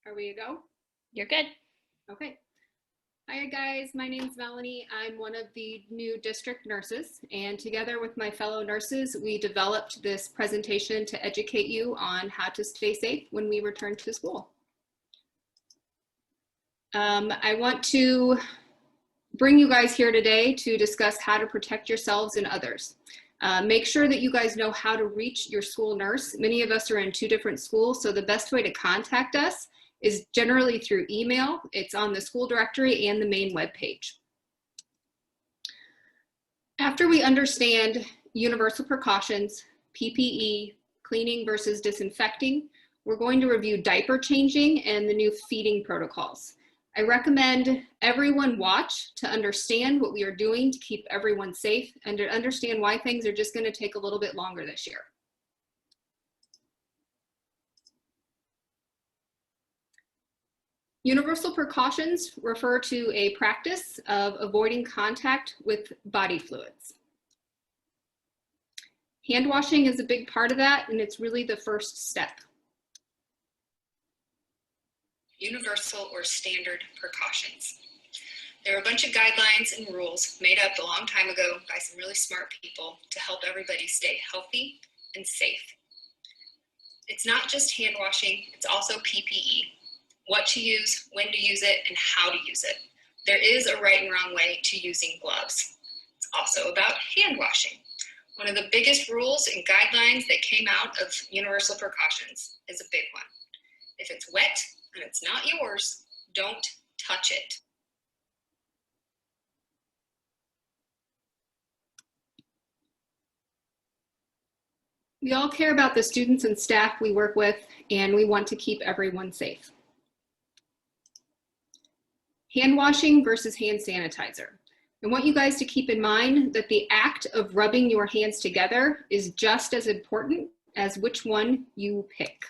Are we a go? You're good. Okay. Hi guys, my name's Melanie. I'm one of the new district nurses, and together with my fellow nurses, we developed this presentation to educate you on how to stay safe when we return to school. I want to bring you guys here today to discuss how to protect yourselves and others. Make sure that you guys know how to reach your school nurse. Many of us are in 2 different schools, so the best way to contact us is generally through email. It's on the school directory and the main webpage. After we understand universal precautions, PPE, cleaning versus disinfecting, we're going to review diaper changing and the new feeding protocols. I recommend everyone watch to understand what we are doing to keep everyone safe and to understand why things are just going to take a little bit longer this year. Universal precautions refer to a practice of avoiding contact with body fluids. Hand washing is a big part of that, and it's really the first step. Universal or standard precautions. There are a bunch of guidelines and rules made up a long time ago by some really smart people to help everybody stay healthy and safe. It's not just hand washing, it's also PPE. What to use, when to use it, and how to use it. There is a right and wrong way to using gloves. It's also about hand washing. One of the biggest rules and guidelines that came out of universal precautions is a big one. If it's wet and it's not yours, don't touch it. We all care about the students and staff we work with, and we want to keep everyone safe. Hand washing versus hand sanitizer. I want you guys to keep in mind that the act of rubbing your hands together is just as important as which one you pick.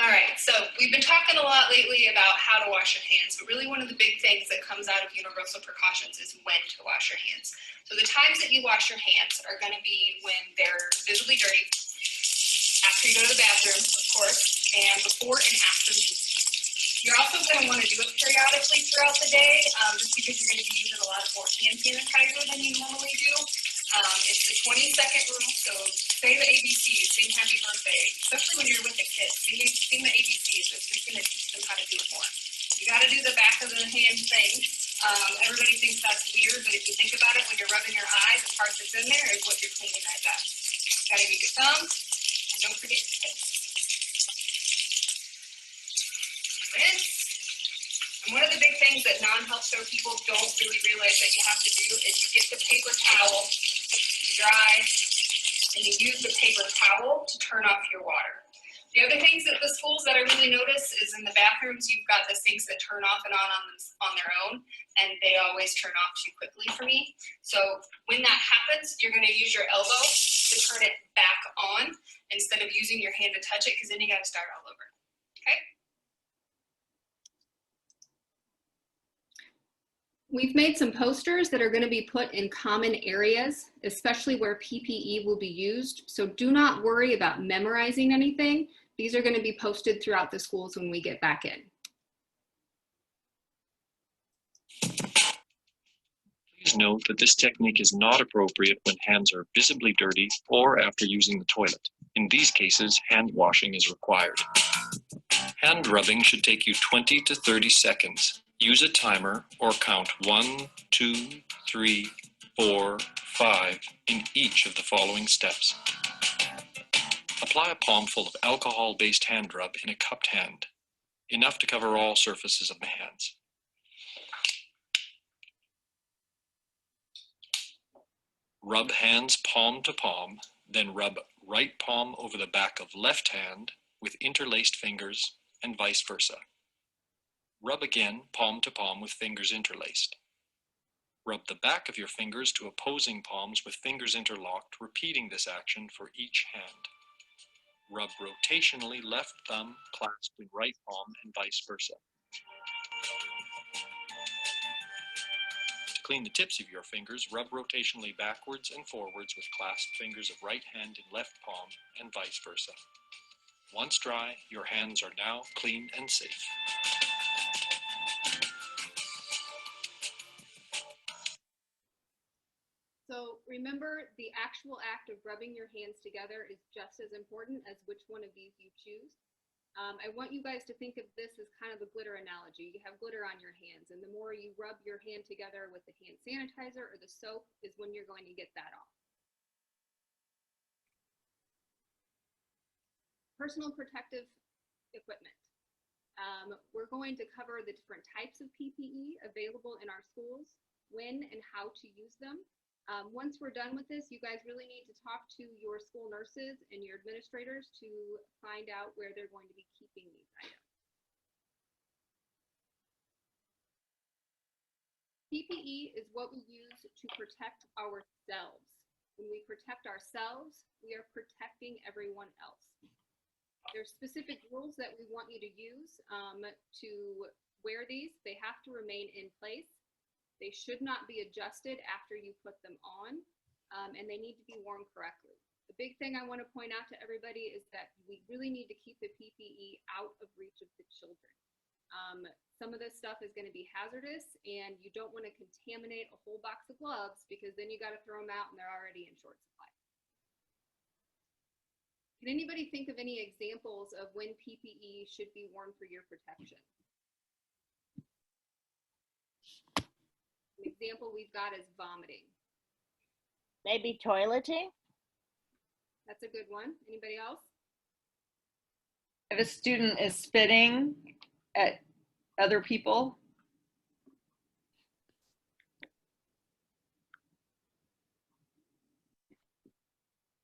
All right, so we've been talking a lot lately about how to wash your hands, but really one of the big things that comes out of universal precautions is when to wash your hands. So the times that you wash your hands are going to be when they're visibly dirty, after you go to the bathroom, of course, and before and after you eat. You're also going to want to do it periodically throughout the day, just because you're going to be using a lot more hand sanitizer than you normally do. It's the 20-second rule, so say the ABCs, sing happy birthday, especially when you're with the kids. Sing the ABCs, it's just going to teach them how to do it more. You got to do the back of the hand thing. Everybody thinks that's weird, but if you think about it, when you're rubbing your eyes, the part that's in there is what you're cleaning right back. You got to get your thumbs, and don't forget your tips. Rinse. And one of the big things that non-healthcare people don't really realize that you have to do is you get the paper towel, you dry, and you use the paper towel to turn off your water. The other things that the schools that I really notice is in the bathrooms, you've got the sinks that turn off and on their own, and they always turn off too quickly for me. So when that happens, you're going to use your elbow to turn it back on instead of using your hand to touch it, because then you got to start all over. Okay? We've made some posters that are going to be put in common areas, especially where PPE will be used. So do not worry about memorizing anything. These are going to be posted throughout the schools when we get back in. Please note that this technique is not appropriate when hands are visibly dirty or after using the toilet. In these cases, hand washing is required. Hand rubbing should take you 20 to 30 seconds. Use a timer or count 1, 2, 3, 4, 5 in each of the following steps. Apply a palmful of alcohol-based hand rub in a cupped hand, enough to cover all surfaces of the hands. Rub hands palm to palm, then rub right palm over the back of left hand with interlaced fingers and vice versa. Rub again palm to palm with fingers interlaced. Rub the back of your fingers to opposing palms with fingers interlocked, repeating this action for each hand. Rub rotationally left thumb clasped in right palm and vice versa. To clean the tips of your fingers, rub rotationally backwards and forwards with clasped fingers of right hand in left palm and vice versa. Once dry, your hands are now clean and safe. So remember, the actual act of rubbing your hands together is just as important as which one of these you choose. I want you guys to think of this as kind of a glitter analogy. You have glitter on your hands, and the more you rub your hand together with the hand sanitizer or the soap is when you're going to get that off. Personal protective equipment. We're going to cover the different types of PPE available in our schools, when and how to use them. Once we're done with this, you guys really need to talk to your school nurses and your administrators to find out where they're going to be keeping these items. PPE is what we use to protect ourselves. When we protect ourselves, we are protecting everyone else. There's specific rules that we want you to use to wear these. They have to remain in place. They should not be adjusted after you put them on, and they need to be worn correctly. The big thing I want to point out to everybody is that we really need to keep the PPE out of reach of the children. Some of this stuff is going to be hazardous, and you don't want to contaminate a whole box of gloves because then you got to throw them out and they're already in short supply. Can anybody think of any examples of when PPE should be worn for your protection? An example we've got is vomiting. Maybe toileting? That's a good one. Anybody else? If a student is spitting at other people.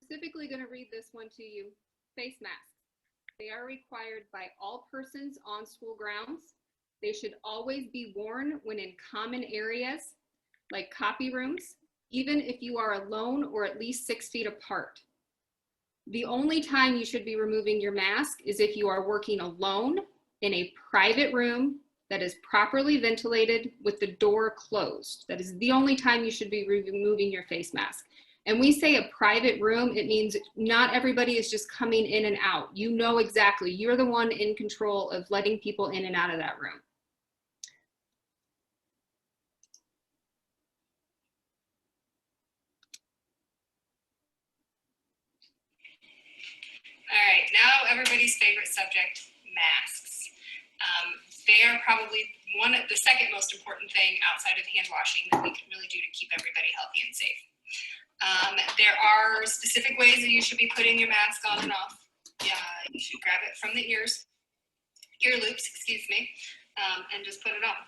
Specifically going to read this one to you. Face masks. They are required by all persons on school grounds. They should always be worn when in common areas like copy rooms, even if you are alone or at least 6 feet apart. The only time you should be removing your mask is if you are working alone in a private room that is properly ventilated with the door closed. That is the only time you should be removing your face mask. And we say a private room, it means not everybody is just coming in and out. You know exactly, you're the one in control of letting people in and out of that room. All right, now everybody's favorite subject, masks. They are probably the second most important thing outside of hand washing that we can really do to keep everybody healthy and safe. There are specific ways that you should be putting your mask on and off. You should grab it from the ear loops, excuse me, and just put it on,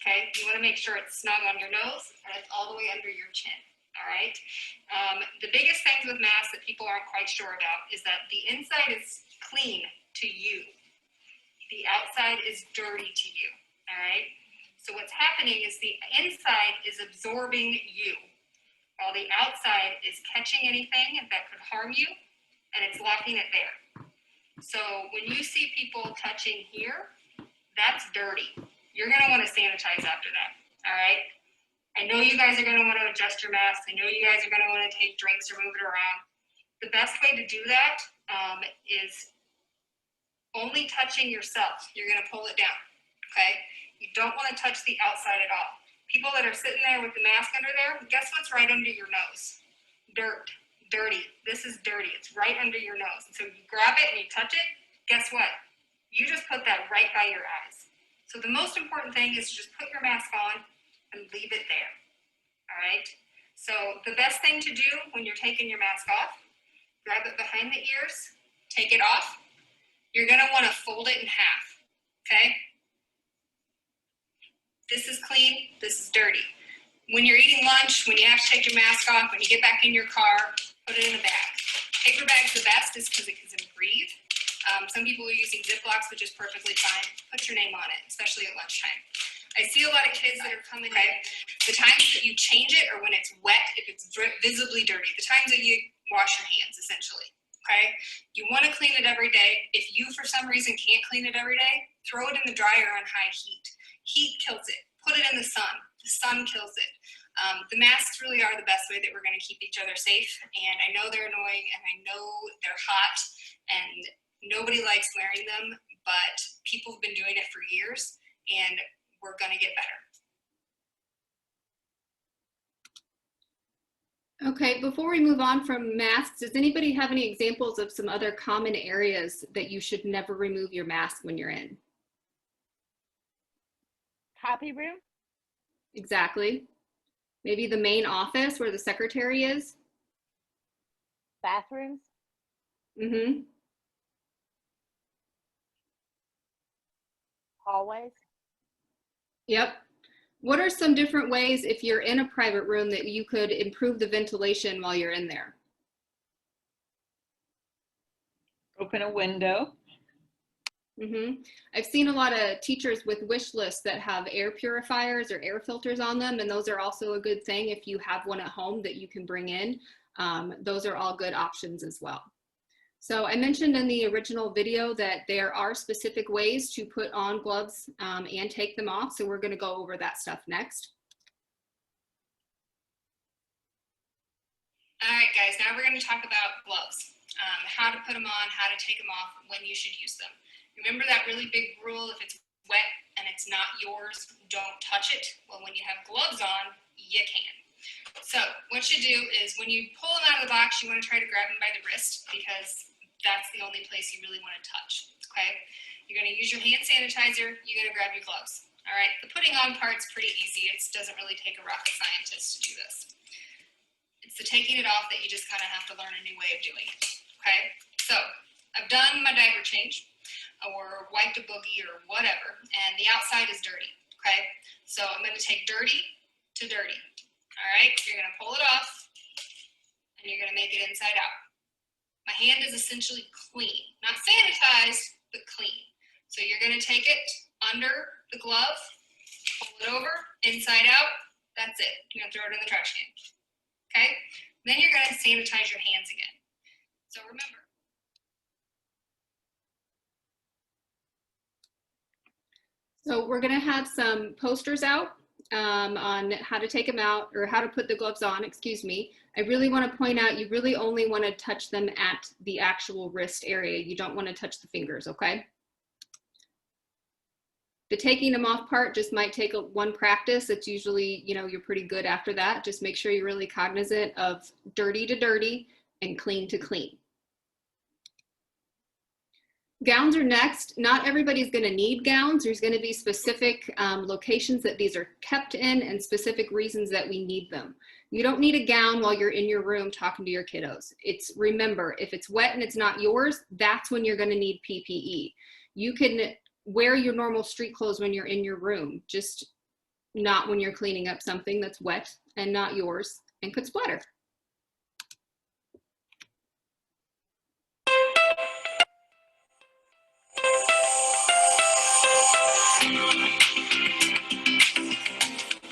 okay? You wanna make sure it's snug on your nose and it's all the way under your chin. All right. The biggest things with masks that people aren't quite sure about is that the inside is clean to you. The outside is dirty to you. All right. So what's happening is the inside is absorbing you, while the outside is catching anything that could harm you, and it's locking it there. So when you see people touching here, that's dirty. You're going to want to sanitize after that. All right. I know you guys are going to want to adjust your mask. I know you guys are going to want to take drinks or move it around. The best way to do that is only touching yourself. You're going to pull it down, okay? You don't want to touch the outside at all. People that are sitting there with the mask under there, guess what's right under your nose? Dirt, dirty. This is dirty. It's right under your nose. And so you grab it and you touch it, guess what? You just put that right by your eyes. So the most important thing is to just put your mask on and leave it there, all right? So the best thing to do when you're taking your mask off, grab it behind the ears, take it off. You're gonna wanna fold it in half, okay? This is clean, this is dirty. When you're eating lunch, when you have to take your mask off, when you get back in your car, put it in a bag. Paper bag's the best is because it can breathe. Some people are using Ziplocs, which is perfectly fine. Put your name on it, especially at lunchtime. I see a lot of kids that are coming in. The times that you change it are when it's wet, if it's visibly dirty. The times that you wash your hands, essentially, okay? You want to clean it every day. If you, for some reason, can't clean it every day, throw it in the dryer on high heat. Heat kills it. Put it in the sun. The sun kills it. The masks really are the best way that we're going to keep each other safe. And I know they're annoying and I know they're hot and nobody likes wearing them, but people have been doing it for years and we're going to get better. Okay, before we move on from masks, does anybody have any examples of some other common areas that you should never remove your mask when you're in? Copy room? Exactly. Maybe the main office where the secretary is? Bathrooms? Mm-hmm. Hallways? Yep. What are some different ways, if you're in a private room, that you could improve the ventilation while you're in there? Open a window. Mm-hmm. I've seen a lot of teachers with wish lists that have air purifiers or air filters on them, and those are also a good thing if you have one at home that you can bring in. Those are all good options as well. So I mentioned in the original video that there are specific ways to put on gloves and take them off. So we're going to go over that stuff next. All right, guys, now we're going to talk about gloves, how to put them on, how to take them off, when you should use them. Remember that really big rule, if it's wet and it's not yours, don't touch it. Well, when you have gloves on, you can. So what you do is when you pull them out of the box, you want to try to grab them by the wrist because that's the only place you really want to touch, okay? You're going to use your hand sanitizer, you're going to grab your gloves, all right? The putting on part's pretty easy. It doesn't really take a rocket scientist to do this. It's the taking it off that you just kind of have to learn a new way of doing it, okay? So I've done my diaper change or wiped a boogie or whatever, and the outside is dirty, okay? So I'm going to take dirty to dirty, all right? You're going to pull it off, and you're going to make it inside out. My hand is essentially clean, not sanitized, but clean. So you're going to take it under the glove, pull it over, inside out, that's it. You're going to throw it in the trash can, okay? Then you're going to sanitize your hands again. So remember. So we're going to have some posters out on how to take them out, or how to put the gloves on, excuse me. I really want to point out, you really only want to touch them at the actual wrist area. You don't want to touch the fingers, okay? The taking them off part just might take one practice. It's usually, you know, you're pretty good after that. Just make sure you're really cognizant of dirty to dirty and clean to clean. Gowns are next. Not everybody's going to need gowns. There's going to be specific locations that these are kept in and specific reasons that we need them. You don't need a gown while you're in your room talking to your kiddos. Remember, if it's wet and it's not yours, that's when you're going to need PPE. You can wear your normal street clothes when you're in your room, just not when you're cleaning up something that's wet and not yours and could splatter.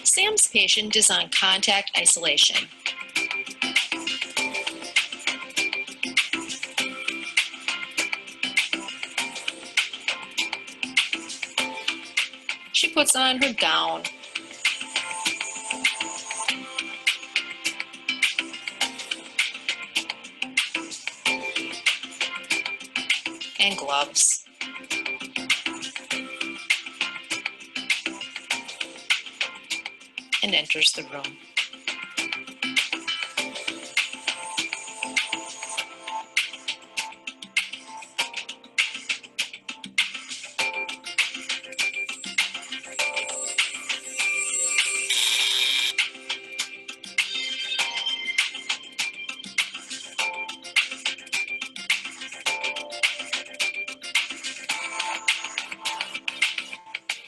Sam's patient is on contact isolation. She puts on her gown and gloves. And enters the room.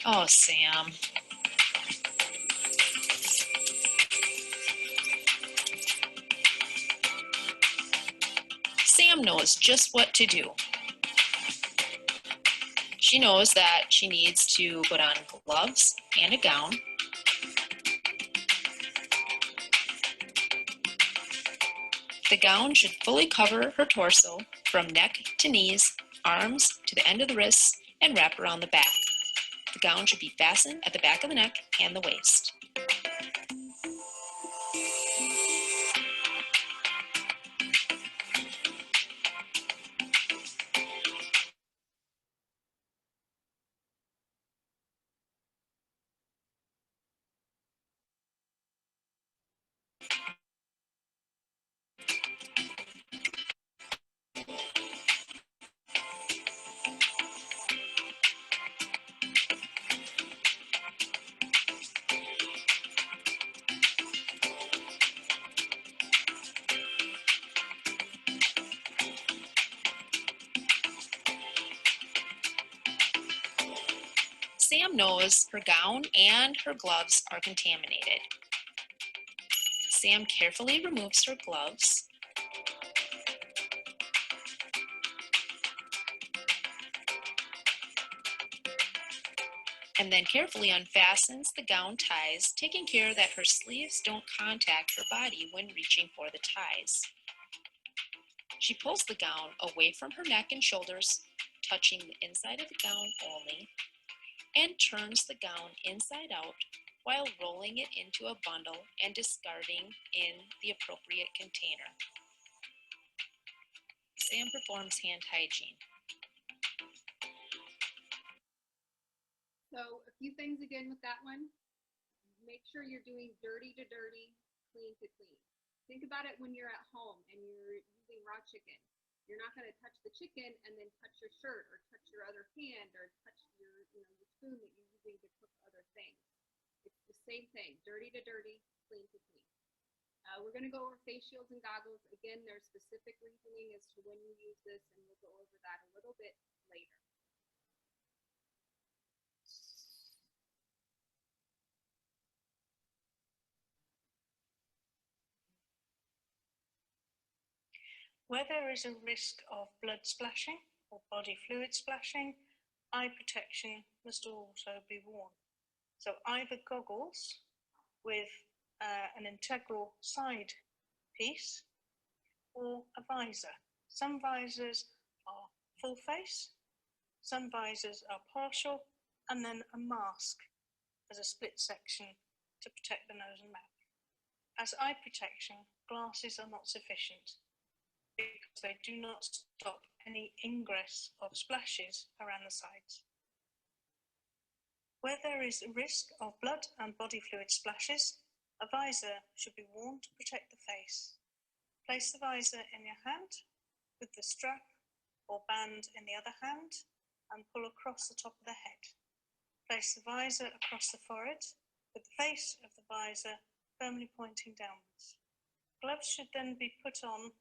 Oh, Sam. Sam knows just what to do. She knows that she needs to put on gloves and a gown. The gown should fully cover her torso from neck to knees, arms to the end of the wrists, and wrap around the back. The gown should be fastened at the back of the neck and the waist. Sam knows her gown and her gloves are contaminated. Sam carefully removes her gloves and then carefully unfastens the gown ties, taking care that her sleeves don't contact her body when reaching for the ties. She pulls the gown away from her neck and shoulders, touching the inside of the gown only, and turns the gown inside out while rolling it into a bundle and discarding in the appropriate container. Sam performs hand hygiene. So a few things again with that one. Make sure you're doing dirty to dirty, clean to clean. Think about it when you're at home and you're using raw chicken. You're not going to touch the chicken and then touch your shirt or touch your other hand or touch your, your spoon that you're using to cook other things. It's the same thing, dirty to dirty, clean to clean. We're going to go over face shields and goggles. Again, there's specific reasoning as to when you use this, and we'll go over that a little bit later. Where there is a risk of blood splashing or body fluid splashing, eye protection must also be worn. So either goggles with an integral side piece or a visor. Some visors are full face, some visors are partial, and then a mask as a split section to protect the nose and mouth. As eye protection, glasses are not sufficient because they do not stop any ingress of splashes around the sides. Where there is a risk of blood and body fluid splashes, a visor should be worn to protect the face. Place the visor in your hand with the strap or band in the other hand and pull across the top of the head. Place the visor across the forehead with the face of the visor firmly pointing downwards. Gloves should then be put on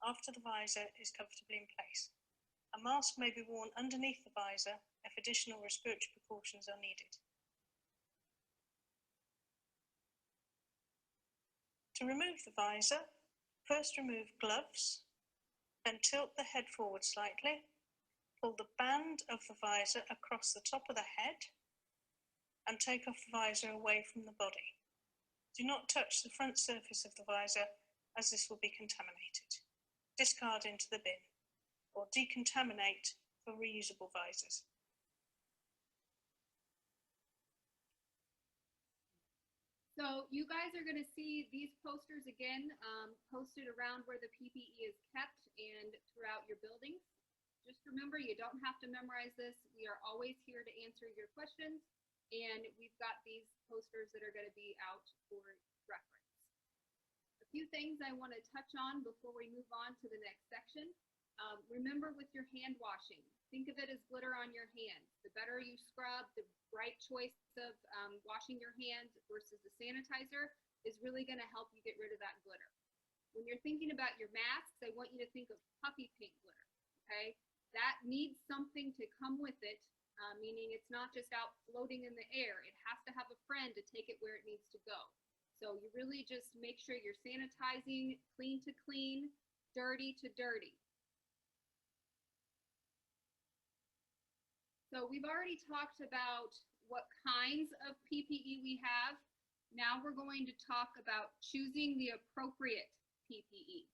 after the visor is comfortably in place. A mask may be worn underneath the visor if additional respiratory precautions are needed. To remove the visor, first remove gloves, then tilt the head forward slightly, pull the band of the visor across the top of the head, and take off the visor away from the body. Do not touch the front surface of the visor as this will be contaminated. Discard into the bin or decontaminate for reusable visors. So you guys are going to see these posters again posted around where the PPE is kept and throughout your buildings. Just remember, you don't have to memorize this. We are always here to answer your questions, and we've got these posters that are going to be out for reference. A few things I want to touch on before we move on to the next section. Remember with your hand washing, think of it as glitter on your hands. The better you scrub, the right choice of washing your hands versus the sanitizer is really going to help you get rid of that glitter. When you're thinking about your masks, I want you to think of puffy paint glitter, okay? That needs something to come with it, meaning it's not just out floating in the air. It has to have a friend to take it where it needs to go. So you really just make sure you're sanitizing, clean to clean, dirty to dirty. So we've already talked about what kinds of PPE we have. Now we're going to talk about choosing the appropriate PPE.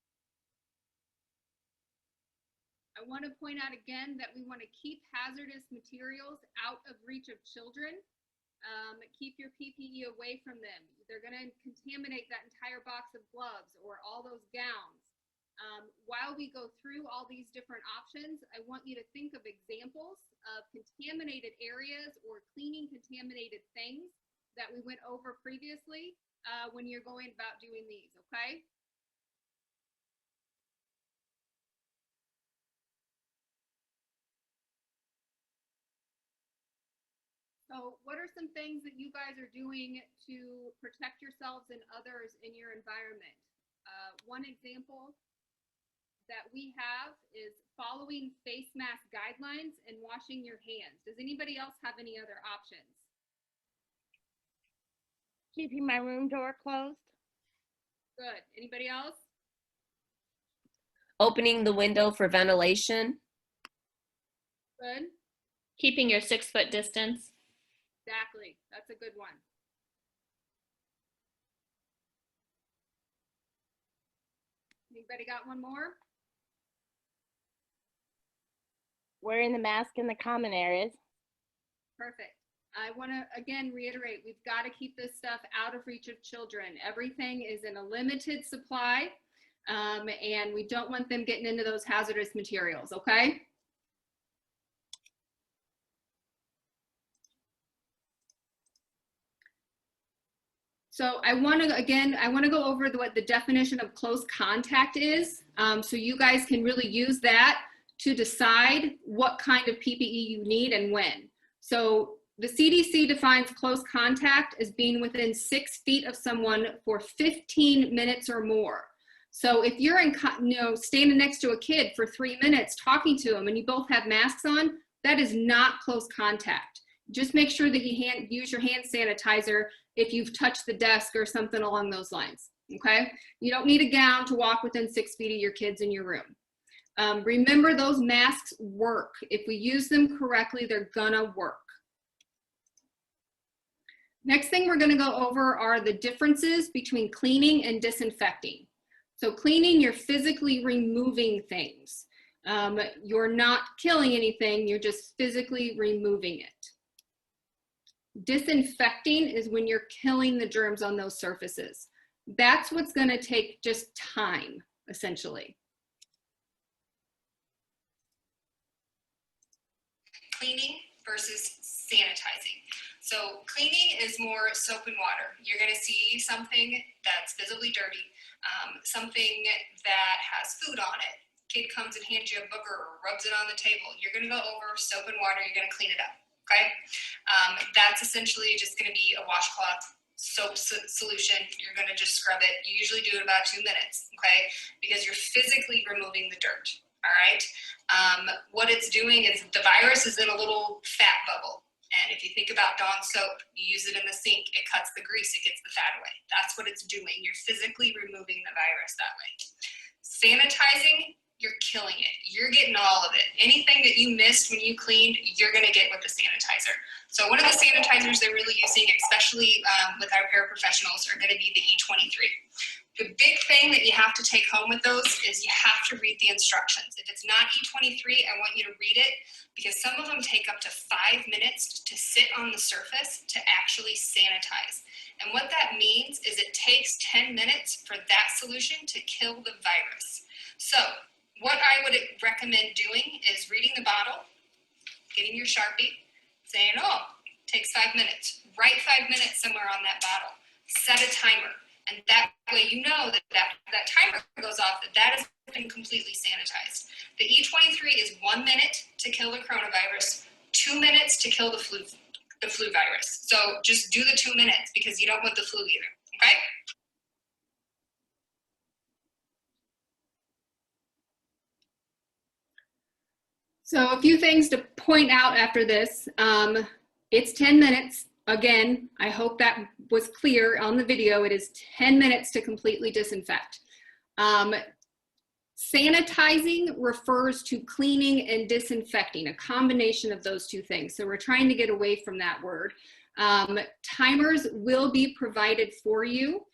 I want to point out again that we want to keep hazardous materials out of reach of children. Keep your PPE away from them. They're going to contaminate that entire box of gloves or all those gowns. While we go through all these different options, I want you to think of examples of contaminated areas or cleaning contaminated things that we went over previously when you're going about doing these, okay? So what are some things that you guys are doing to protect yourselves and others in your environment? One example that we have is following face mask guidelines and washing your hands. Does anybody else have any other options? Keeping my room door closed. Good. Anybody else? Opening the window for ventilation. Good. Keeping your 6-foot distance. Exactly. That's a good one. Anybody got one more? Wearing the mask in the common areas. Perfect. I want to again reiterate, we've got to keep this stuff out of reach of children. Everything is in a limited supply, and we don't want them getting into those hazardous materials, okay? So I want to go over what the definition of close contact is, so you guys can really use that to decide what kind of PPE you need and when. So the CDC defines close contact as being within 6 feet of someone for 15 minutes or more. So if you're standing next to a kid for 3 minutes talking to them and you both have masks on, that is not close contact. Just make sure that you use your hand sanitizer if you've touched the desk or something along those lines, okay? You don't need a gown to walk within 6 feet of your kids in your room. Remember, those masks work. If we use them correctly, they're gonna work. Next thing we're gonna go over are the differences between cleaning and disinfecting. So cleaning, you're physically removing things. You're not killing anything, you're just physically removing it. Disinfecting is when you're killing the germs on those surfaces. That's what's gonna take just time, essentially. Cleaning versus sanitizing. So cleaning is more soap and water. You're going to see something that's visibly dirty, something that has food on it. Kid comes and hands you a booger or rubs it on the table. You're going to go over soap and water. You're going to clean it up. Okay, that's essentially just going to be a washcloth soap solution. You're going to just scrub it. You usually do it about 2 minutes. Okay, because you're physically removing the dirt. All right. What it's doing is the virus is in a little fat bubble. And if you think about Dawn soap, you use it in the sink, it cuts the grease, it gets the fat away. That's what it's doing. You're physically removing the virus that way. Sanitizing, you're killing it. You're getting all of it. Anything that you missed when you cleaned, you're gonna get with the sanitizer. So one of the sanitizers they're really using, especially with our paraprofessionals, are gonna be the E23. The big thing that you have to take home with those is you have to read the instructions. If it's not E23, I want you to read it because some of them take up to 5 minutes to sit on the surface to actually sanitize. And what that means is it takes 10 minutes for that solution to kill the virus. So what I would recommend doing is reading the bottle, getting your Sharpie, saying, oh, takes 5 minutes. Write 5 minutes somewhere on that bottle. Set a timer. And that way you know that timer goes off, that has been completely sanitized. The E23 is 1 minute to kill the coronavirus, 2 minutes to kill the flu virus. So just do the 2 minutes because you don't want the flu either, okay? So a few things to point out after this. It's 10 minutes. Again, I hope that was clear on the video. It is 10 minutes to completely disinfect. Sanitizing refers to cleaning and disinfecting, a combination of those two things. So we're trying to get away from that word. Timers will be provided for you.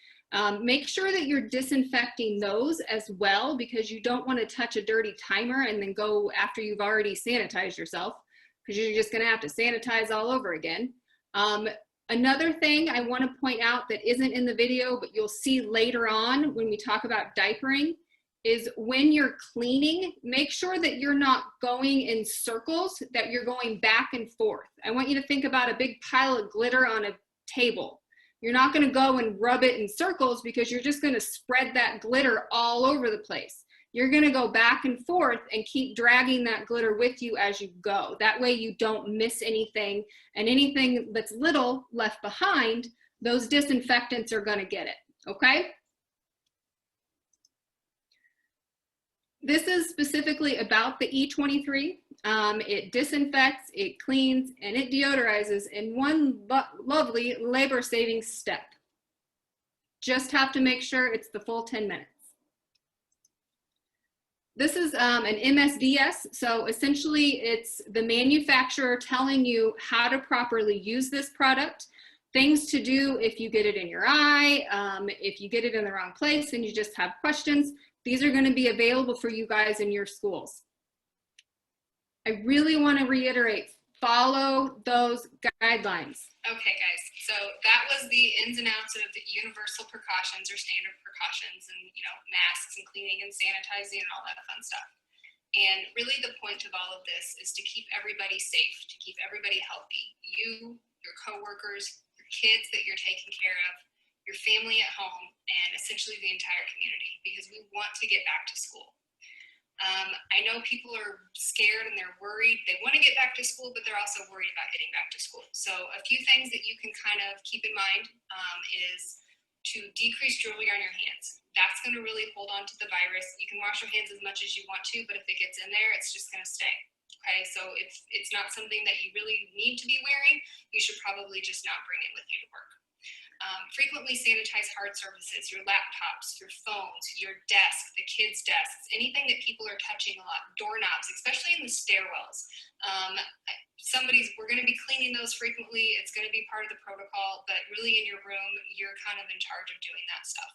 Make sure that you're disinfecting those as well because you don't want to touch a dirty timer and then go after you've already sanitized yourself because you're just going to have to sanitize all over again. Another thing I want to point out that isn't in the video, but you'll see later on when we talk about diapering, is when you're cleaning, make sure that you're not going in circles, that you're going back and forth. I want you to think about a big pile of glitter on a table. You're not going to go and rub it in circles because you're just going to spread that glitter all over the place. You're going to go back and forth and keep dragging that glitter with you as you go. That way you don't miss anything, and anything that's little left behind, those disinfectants are going to get it, okay? This is specifically about the E23. It disinfects, it cleans, and it deodorizes in one lovely labor-saving step, Just have to make sure it's the full 10 minutes. This is an MSDS, so essentially it's the manufacturer telling you how to properly use this product, things to do if you get it in your eye, if you get it in the wrong place and you just have questions. These are going to be available for you guys in your schools. I really want to reiterate, follow those guidelines. Okay, guys, so that was the ins and outs of the universal precautions or standard precautions and, you know, masks and cleaning and sanitizing and all that fun stuff. And really the point of all of this is to keep everybody safe, to keep everybody healthy. You, your coworkers, your kids that you're taking care of, your family at home, and essentially the entire community, because we want to get back to school. I know people are scared and they're worried. They want to get back to school, but they're also worried about getting back to school. So a few things that you can kind of keep in mind is to decrease jewelry on your hands. That's going to really hold on to the virus. You can wash your hands as much as you want to, but if it gets in there, it's just going to stay. Okay, so if it's not something that you really need to be wearing, you should probably just not bring it with you to work. Frequently sanitize hard surfaces, your laptops, your phones, your desk, the kids' desks, anything that people are touching a lot, doorknobs, especially in the stairwells. We're going to be cleaning those frequently. It's going to be part of the protocol, but really in your room, you're kind of in charge of doing that stuff.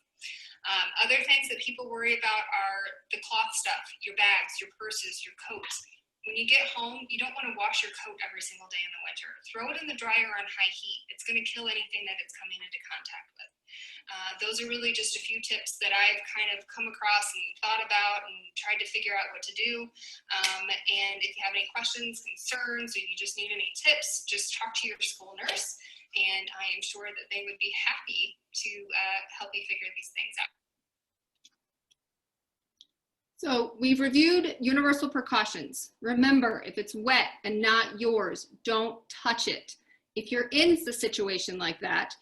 Other things that people worry about are the cloth stuff, your bags, your purses, your coats. When you get home, you don't want to wash your coat every single day in the winter. Throw it in the dryer on high heat. It's going to kill anything that it's coming into contact with. Those are really just a few tips that I've kind of come across and thought about and tried to figure out what to do. And if you have any questions, concerns, or you just need any tips, just talk to your school nurse. And I am sure that they would be happy to help you figure these things out. So we've reviewed universal precautions. Remember, if it's wet and not yours, don't touch it. If you're in the situation like that,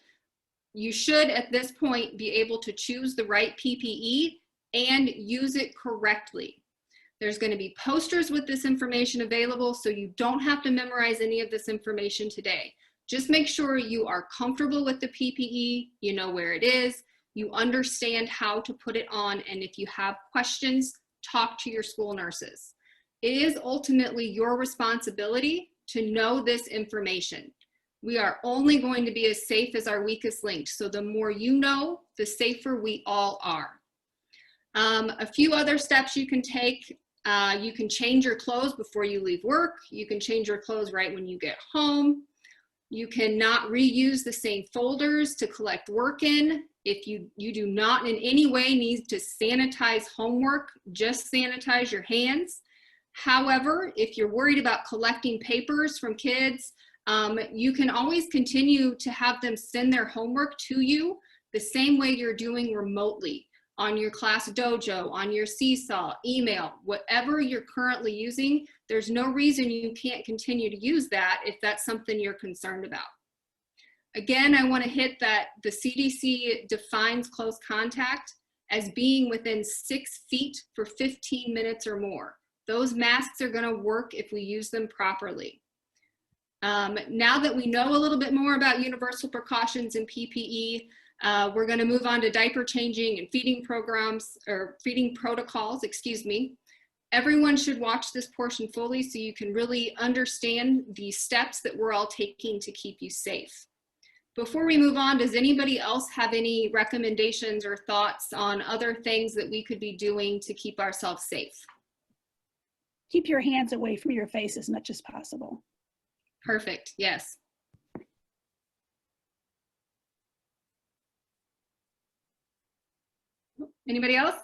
you should at this point be able to choose the right PPE and use it correctly. There's going to be posters with this information available, so you don't have to memorize any of this information today. Just make sure you are comfortable with the PPE, you know where it is, you understand how to put it on, and if you have questions, talk to your school nurses. It is ultimately your responsibility to know this information. We are only going to be as safe as our weakest link. So the more you know, the safer we all are. A few other steps you can take. You can change your clothes before you leave work. You can change your clothes right when you get home. You cannot reuse the same folders to collect work in. If you do not in any way need to sanitize homework, just sanitize your hands. However, if you're worried about collecting papers from kids, you can always continue to have them send their homework to you the same way you're doing remotely on your class dojo, on your seesaw, email, whatever you're currently using. There's no reason you can't continue to use that if that's something you're concerned about. Again, I want to hit that the CDC defines close contact as being within 6 feet for 15 minutes or more. Those masks are going to work if we use them properly. Now that we know a little bit more about universal precautions and PPE, we're going to move on to diaper changing and feeding programs, or feeding protocols, excuse me. Everyone should watch this portion fully so you can really understand the steps that we're all taking to keep you safe. Before we move on, does anybody else have any recommendations or thoughts on other things that we could be doing to keep ourselves safe? Keep your hands away from your face as much as possible. Perfect, yes. Anybody else?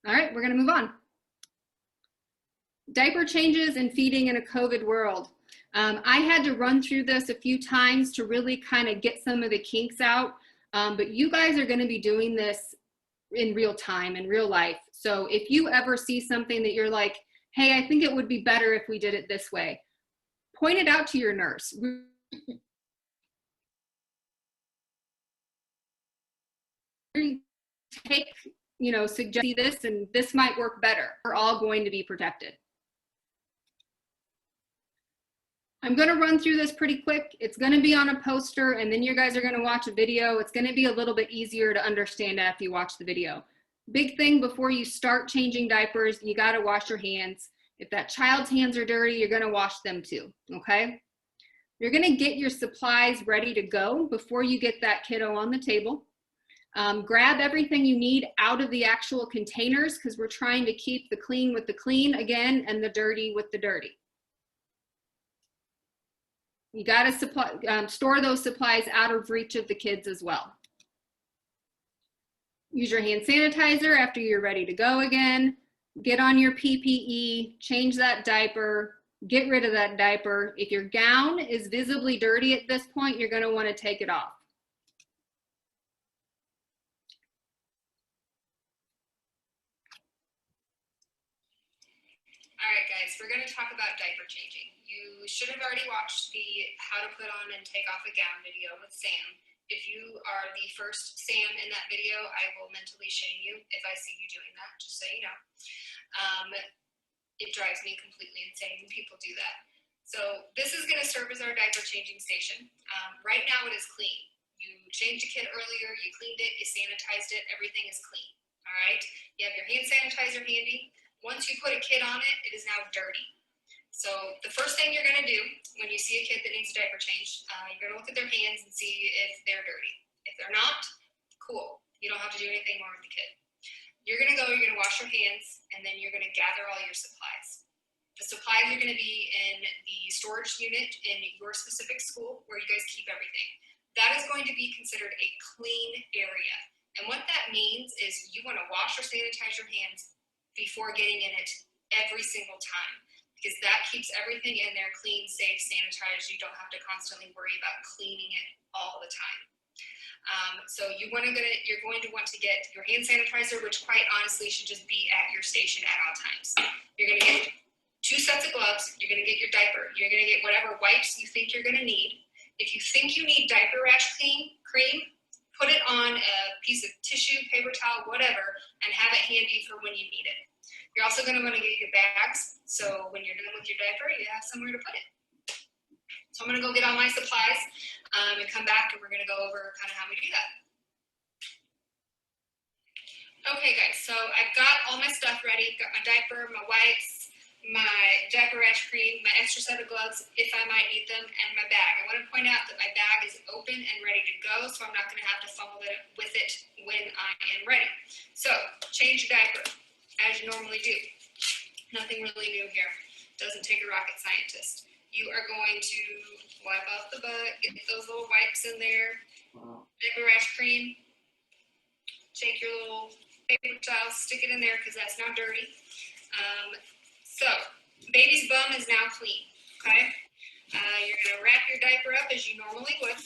All right, we're gonna move on. Diaper changes and feeding in a COVID world. I had to run through this a few times to really kind of get some of the kinks out, but you guys are gonna be doing this in real time, in real life. So if you ever see something that you're like, hey, I think it would be better if we did it this way, point it out to your nurse. Take, suggest this and this might work better. We're all going to be protected. I'm going to run through this pretty quick. It's going to be on a poster, and then you guys are going to watch a video. It's going to be a little bit easier to understand after you watch the video. Big thing before you start changing diapers, you got to wash your hands. If that child's hands are dirty, you're going to wash them too, okay? You're going to get your supplies ready to go before you get that kiddo on the table. Grab everything you need out of the actual containers because we're trying to keep the clean with the clean again and the dirty with the dirty. You got to store those supplies out of reach of the kids as well. Use your hand sanitizer after you're ready to go again. Get on your PPE, change that diaper, get rid of that diaper. If your gown is visibly dirty at this point, you're going to want to take it off. All right, guys, we're going to talk about diaper changing. You should have already watched the how to put on and take off a gown video with Sam. If you are the first Sam in that video, I will mentally shame you if I see you doing that, just so you know. It drives me completely insane when people do that. So this is going to serve as our diaper changing station. Right now it is clean. You changed a kid earlier, you cleaned it, you sanitized it, everything is clean. All right, you have your hand sanitizer handy. Once you put a kid on it, it is now dirty. So the first thing you're going to do when you see a kid that needs a diaper change, you're going to look at their hands and see if they're dirty. If they're not, cool. You don't have to do anything more with the kid. You're going to go, you're going to wash your hands, and then you're going to gather all your supplies. The supplies are going to be in the storage unit in your specific school where you guys keep everything. That is going to be considered a clean area. And what that means is you want to wash or sanitize your hands before getting in it every single time, because that keeps everything in there clean, safe, sanitized. You don't have to constantly worry about cleaning it all the time. So you're going to want to get your hand sanitizer, which quite honestly should just be at your station at all times. You're going to get 2 sets of gloves. You're going to get your diaper. You're going to get whatever wipes you think you're going to need. If you think you need diaper rash cream, put it on a piece of tissue, paper towel, whatever, and have it handy for when you need it. You're also going to want to get your bags, so when you're done with your diaper, you have somewhere to put it. So I'm going to go get all my supplies and come back, and we're going to go over kind of how we do that. Okay, guys, so I've got all my stuff ready. Got my diaper, my wipes, my diaper rash cream, my extra set of gloves if I might need them, and my bag. I want to point out that my bag is open and ready to go, so I'm not going to have to fumble with it when I am ready. So change your diaper as you normally do. Nothing really new here. Doesn't take a rocket scientist. You are going to wipe off the butt, get those little wipes in there, diaper rash cream, take your little paper towel, stick it in there because that's now dirty. So, baby's bum is now clean, okay? You're going to wrap your diaper up as you normally would.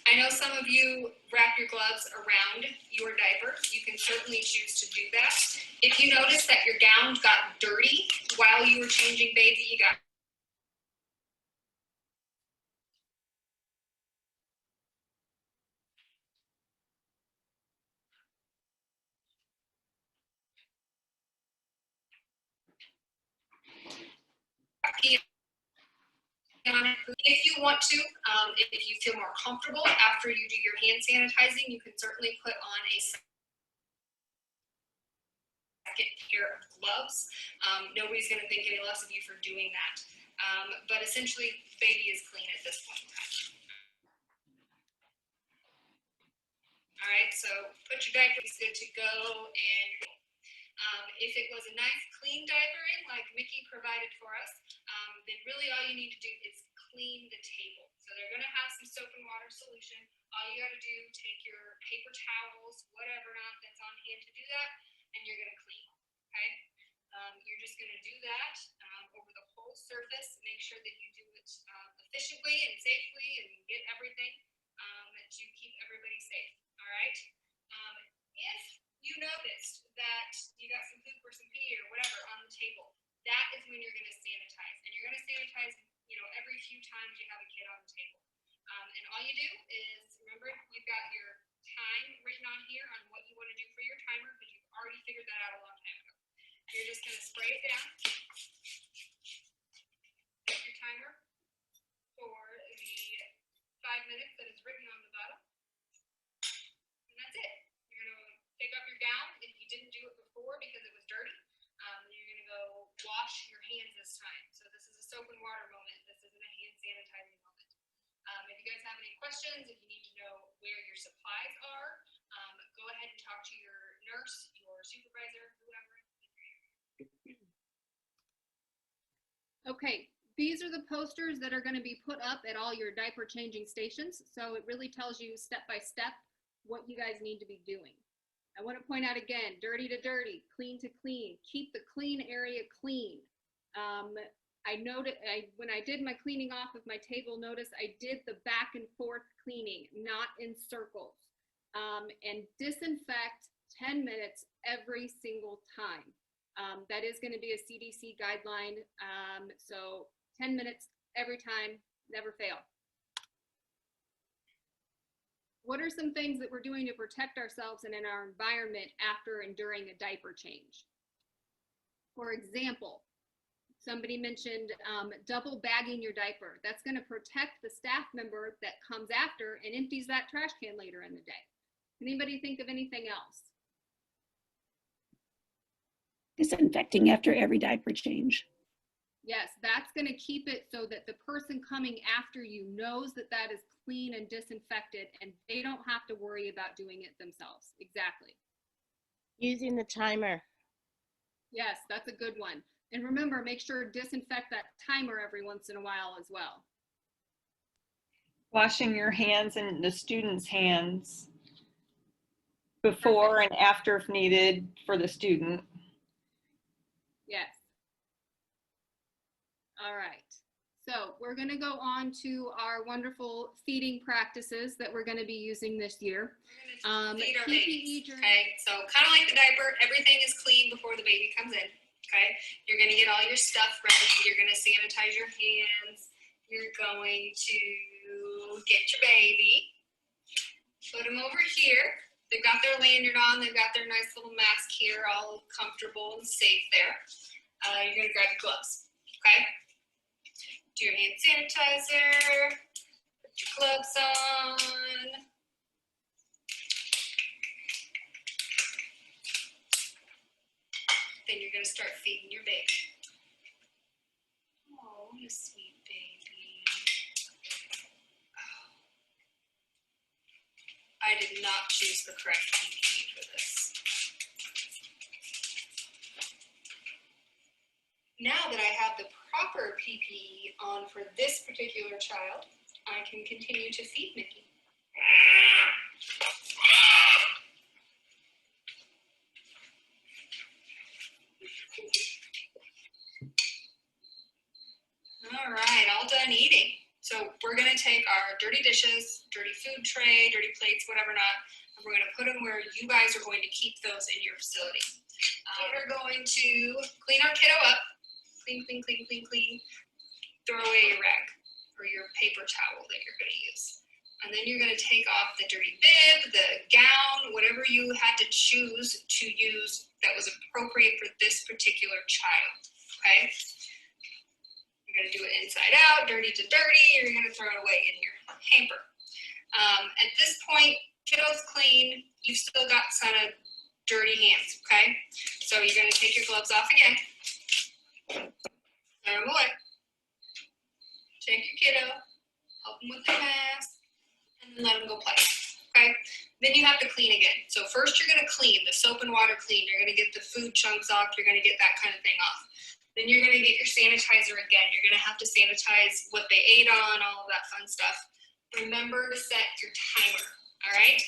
I know some of you wrap your gloves around your diaper. You can certainly choose to do that. If you notice that your gown got dirty while you were changing baby, you got if you want to, if you feel more comfortable after you do your hand sanitizing, you can certainly put on a second pair of gloves. Nobody's going to think any less of you for doing that. But essentially, baby is clean at this point in time. All right, so put your diaper, is good to go, and if it was a nice clean diapering like Mickey provided for us, then really all you need to do is clean the table. So they're going to have some soap and water solution. All you got to do, take your paper towels, whatever not that's on hand to do that, and you're going to clean, okay? You're just going to do that over the whole surface. Make sure that you do it efficiently and safely and get everything to keep everybody safe, all right? If you noticed that you got some poop or some pee or whatever on the table, that is when you're going to sanitize. And you're going to sanitize, every few times you have a kid on the table. And all you do is, remember, you've got your time written on here on what you want to do for your timer because you've already figured that out a long time ago. You're just going to spray it down. Get your timer for the 5 minutes that is written on the bottom. And that's it. You're going to take off your gown if you didn't do it before because it was dirty. You're going to go wash your hands this time. So this is a soap and water moment. This isn't a hand sanitizing moment. If you guys have any questions, if you need to know where your supplies are, go ahead and talk to your nurse, your supervisor, whoever. Okay, these are the posters that are going to be put up at all your diaper changing stations. So it really tells you step by step what you guys need to be doing. I want to point out again, dirty to dirty, clean to clean, keep the clean area clean. I noted when I did my cleaning off of my table, notice I did the back and forth cleaning, not in circles. And disinfect 10 minutes every single time. That is going to be a CDC guideline. So 10 minutes every time, never fail. What are some things that we're doing to protect ourselves and in our environment after and during a diaper change? For example, somebody mentioned double bagging your diaper. That's going to protect the staff member that comes after and empties that trash can later in the day. Anybody think of anything else? Disinfecting after every diaper change. Yes, that's going to keep it so that the person coming after you knows that that is clean and disinfected and they don't have to worry about doing it themselves. Exactly. Using the timer. Yes, that's a good one. And remember, make sure to disinfect that timer every once in a while as well. Washing your hands and the student's hands before and after if needed for the student. Yes. All right. So we're going to go on to our wonderful feeding practices that we're going to be using this year. Feed our PPE babies, okay? So kind of like the diaper, everything is clean before the baby comes in, okay? You're going to get all your stuff ready. You're going to sanitize your hands. You're going to get your baby, put them over here. They've got their lanyard on. They've got their nice little mask here, all comfortable and safe there. You're going to grab your gloves, okay? Do your hand sanitizer, put your gloves on. Then you're going to start feeding your baby. Oh, you sweet baby. Oh. I did not choose the correct PPE for this. Now that I have the proper PPE on for this particular child, I can continue to feed Mickey. All right, all done eating. So we're gonna take our dirty dishes, dirty food tray, dirty plates, whatever not, and we're gonna put them where you guys are going to keep those in your facility. We're going to clean our kiddo up. Clean, clean, clean, clean, clean. Throw away your rag or your paper towel that you're gonna use. And then you're gonna take off the dirty bib, the gown, whatever you had to choose to use that was appropriate for this particular child, okay? You're gonna do it inside out, dirty to dirty, or you're gonna throw it away in your hamper. At this point, kiddo's clean, you've still got kind of dirty hands, okay? So you're gonna take your gloves off again. Throw them away. Take your kiddo, help them with their mask, and then let them go play, okay? Then you have to clean again. So first you're gonna clean, the soap and water clean. You're gonna get the food chunks off. You're gonna get that kind of thing off. Then you're gonna get your sanitizer again. You're gonna have to sanitize what they ate on, all of that fun stuff. Remember to set your timer, all right?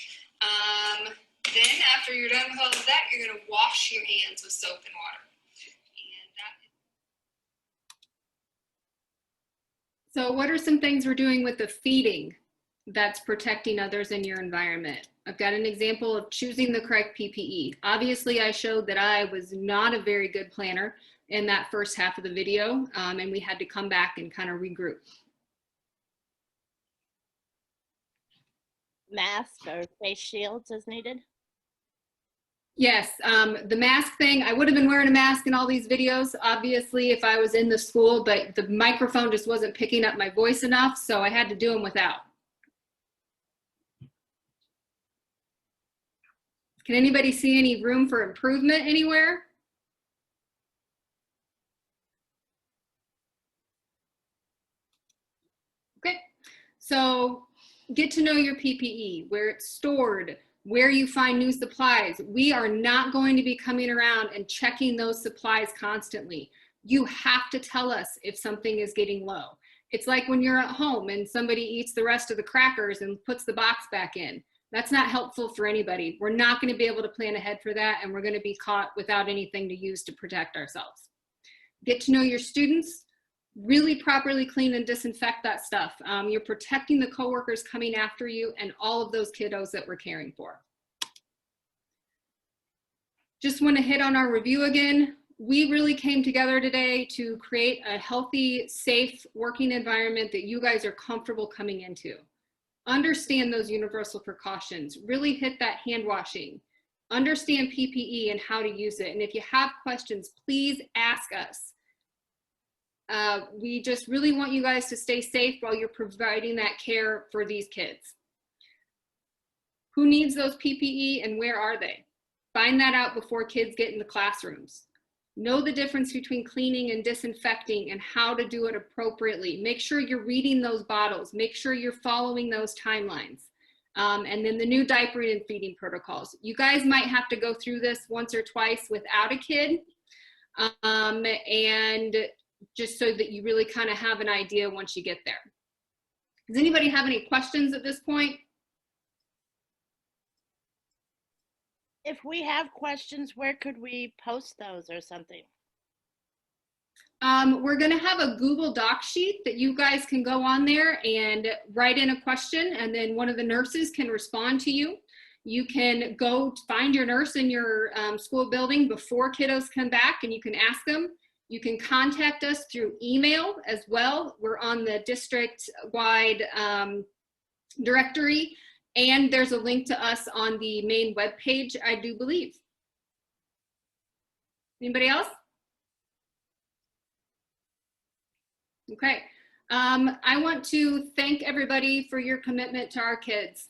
Then after you're done with all of that, you're gonna wash your hands with soap and water. So what are some things we're doing with the feeding that's protecting others in your environment? I've got an example of choosing the correct PPE. Obviously, I showed that I was not a very good planner in that first half of the video, and we had to come back and kind of regroup. Mask or face shields as needed. Yes, the mask thing, I would have been wearing a mask in all these videos, obviously, if I was in the school, but the microphone just wasn't picking up my voice enough, so I had to do them without. Can anybody see any room for improvement anywhere? Okay, so get to know your PPE, where it's stored, where you find new supplies. We are not going to be coming around and checking those supplies constantly. You have to tell us if something is getting low. It's like when you're at home and somebody eats the rest of the crackers and puts the box back in. That's not helpful for anybody. We're not going to be able to plan ahead for that, and we're going to be caught without anything to use to protect ourselves. Get to know your students. Really properly clean and disinfect that stuff. You're protecting the coworkers coming after you and all of those kiddos that we're caring for. Just want to hit on our review again. We really came together today to create a healthy, safe working environment that you guys are comfortable coming into. Understand those universal precautions. Really hit that hand washing. Understand PPE and how to use it. And if you have questions, please ask us. We just really want you guys to stay safe while you're providing that care for these kids. Who needs those PPE and where are they? Find that out before kids get in the classrooms. Know the difference between cleaning and disinfecting and how to do it appropriately. Make sure you're reading those bottles. Make sure you're following those timelines. And then the new diapering and feeding protocols. You guys might have to go through this once or twice without a kid. And just so that you really kind of have an idea once you get there. Does anybody have any questions at this point? If we have questions, where could we post those or something? We're going to have a Google Doc sheet that you guys can go on there and write in a question, and then one of the nurses can respond to you. You can go find your nurse in your school building before kiddos come back, and you can ask them. You can contact us through email as well. We're on the district-wide directory, and there's a link to us on the main webpage, I do believe. Anybody else? Okay. I want to thank everybody for your commitment to our kids.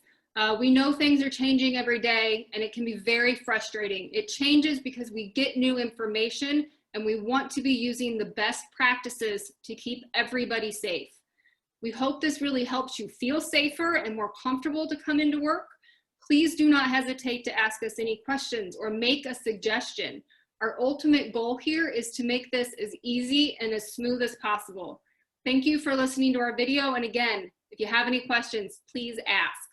We know things are changing every day, and it can be very frustrating. It changes because we get new information, and we want to be using the best practices to keep everybody safe. We hope this really helps you feel safer and more comfortable to come into work. Please do not hesitate to ask us any questions or make a suggestion. Our ultimate goal here is to make this as easy and as smooth as possible. Thank you for listening to our video. And again, if you have any questions, please ask.